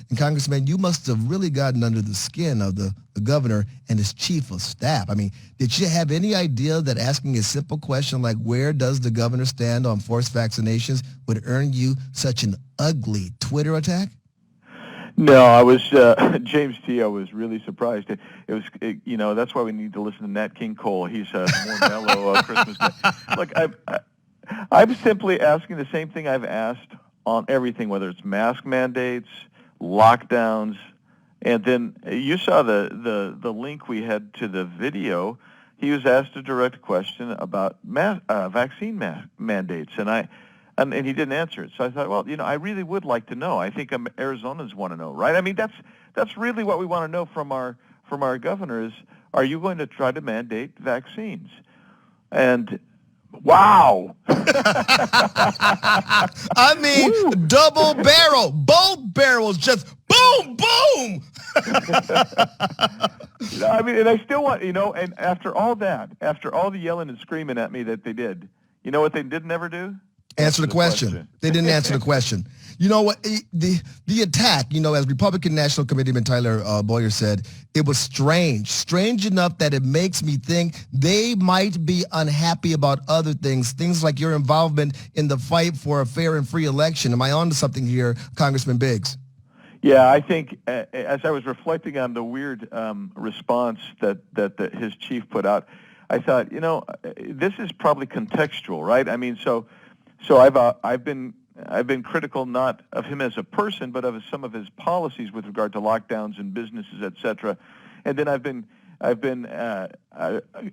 And Congressman, you must have really gotten under the skin of the governor and his chief of staff. I mean, did you have any idea that asking a simple question like where does the governor stand on forced vaccinations would earn you such an ugly Twitter attack? No, I was James T. I was really surprised. That's why we need to listen to Nat King Cole. He's more mellow Christmas Day. Look, I'm simply asking the same thing I've asked on everything, whether it's mask mandates, lockdowns, and then you saw the link we had to the video. He was asked a direct question about vaccine mandates, and he didn't answer it. So I thought, well, I really would like to know. I think Arizonans want to know, right? I mean, that's really what we want to know from our governor is, are you going to try to mandate vaccines? And wow. I mean, woo. Double barrel, both barrels just boom, boom. I mean, and I still want, and after all the yelling and screaming at me that they did, you know what they did never do? Answer the question. They didn't answer the question. You know what? The attack, as Republican National Committeeman Tyler Boyer said, it was strange enough that it makes me think they might be unhappy about other things like your involvement in the fight for a fair and free election. Am I on to something here, Congressman Biggs? Yeah, I think as I was reflecting on the weird response that his chief put out, I thought, this is probably contextual, right? I mean, so I've been critical not of him as a person, but of some of his policies with regard to lockdowns and businesses, et cetera. And then I've been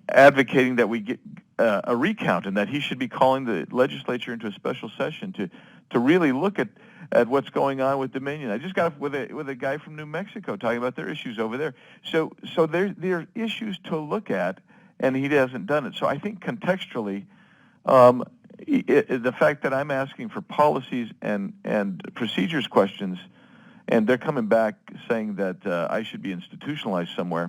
advocating that we get a recount and that he should be calling the legislature into a special session to really look at what's going on with Dominion. I just got with a guy from New Mexico talking about their issues over there. So there are issues to look at, and he hasn't done it. So I think contextually. The fact that I'm asking for policies and procedures questions, and they're coming back saying that I should be institutionalized somewhere.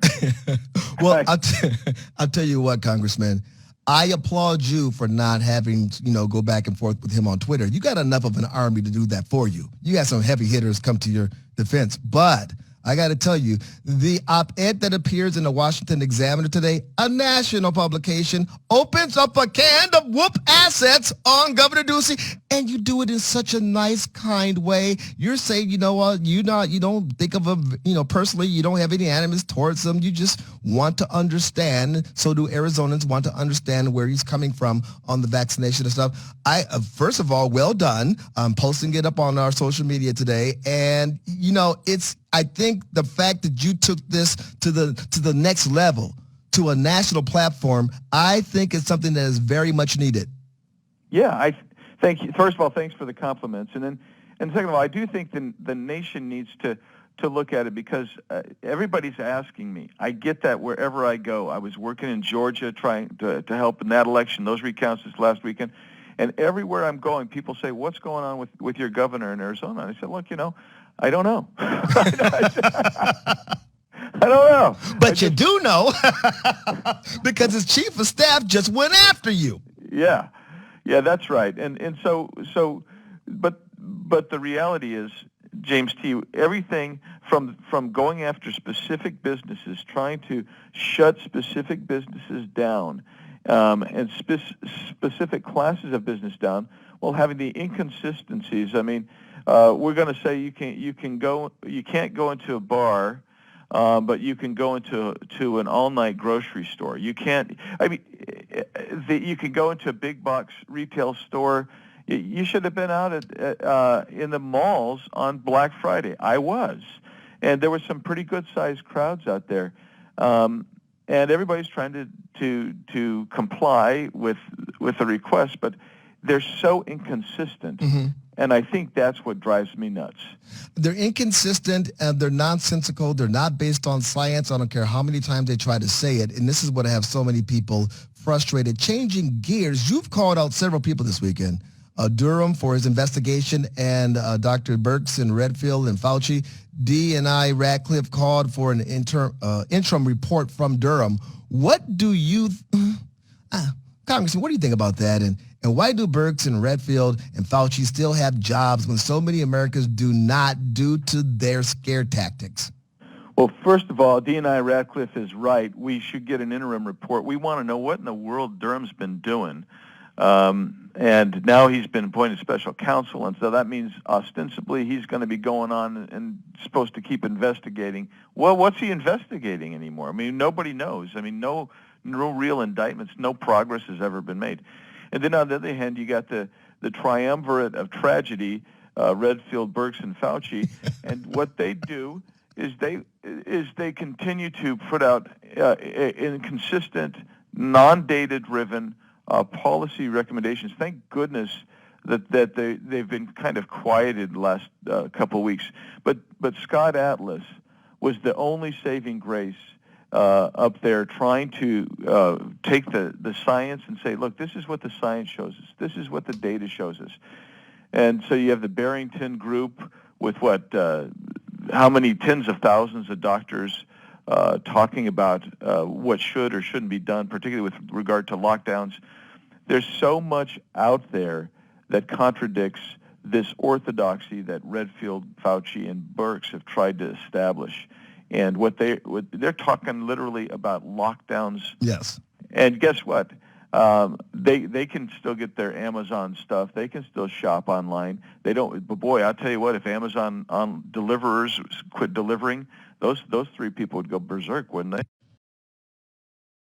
Well, I'll tell you what, Congressman. I applaud you for not having, go back and forth with him on Twitter. You got enough of an army to do that for you. You got some heavy hitters come to your defense. But I got to tell you, the op-ed that appears in the Washington Examiner today, a national publication, opens up a can of whoop assets on Governor Ducey, and you do it in such a nice, kind way. You're saying, you don't think of him, personally, you don't have any animus towards him. You just want to understand. So do Arizonans want to understand where he's coming from on the vaccination and stuff. First of all, well done. I'm posting it up on our social media today, and I think the fact that you took this to the next level, to a national platform, I think it's something that is very much needed. Yeah, I thank you. First of all, thanks for the compliments, and second of all, I do think the nation needs to look at it because everybody's asking me. I get that wherever I go. I was working in Georgia trying to help in that election, those recounts this last weekend, and everywhere I'm going, people say, "What's going on with your governor in Arizona?" And I said, "Look, I don't know." I don't know. But you do know because his chief of staff just went after you. Yeah, that's right. And so, but the reality is, James T., everything from going after specific businesses, trying to shut specific businesses down, and specific classes of business down, while having the inconsistencies. I mean, we're going to say you can't go into a bar, but you can go into an all-night grocery store. You can't. I mean, you can go into a big box retail store. You should have been out in the malls on Black Friday. I was, and there were some pretty good-sized crowds out there, and everybody's trying to comply with the request, but they're so inconsistent. Mm-hmm. And I think that's what drives me nuts. They're inconsistent, and they're nonsensical. They're not based on science. I don't care how many times they try to say it. And this is what I have so many people frustrated. Changing gears, you've called out several people this weekend. Durham for his investigation, and Dr. Birx and Redfield and Fauci. D&I Radcliffe called for an interim report from Durham. What do you, Congressman, what do you think about that? And And why do Birx and Redfield and Fauci still have jobs when so many Americans do not due to their scare tactics? Well, first of all, D&I Radcliffe is right. We should get an interim report. We want to know what in the world Durham's been doing. And now he's been appointed special counsel, and so that means ostensibly he's going to be going on and supposed to keep investigating. Well, what's he investigating anymore? I mean, nobody knows. I mean, no real indictments, no progress has ever been made. And then on the other hand, you got the triumvirate of tragedy, Redfield, Birx, and Fauci, and what they do is they continue to put out inconsistent, non-data-driven policy recommendations. Thank goodness that they've been kind of quieted the last couple of weeks. But Scott Atlas was the only saving grace up there, trying to take the science and say, look, this is what the science shows us. This is what the data shows us. And so you have the Barrington Group with how many tens of thousands of doctors talking about what should or shouldn't be done, particularly with regard to lockdowns. There's so much out there that contradicts this orthodoxy that Redfield, Fauci, and Birx have tried to establish. And they're talking literally about lockdowns. Yes. And guess what? They can still get their Amazon stuff. They can still shop online. They don't. But boy, I'll tell you what. If Amazon deliverers quit delivering, those three people would go berserk, wouldn't they?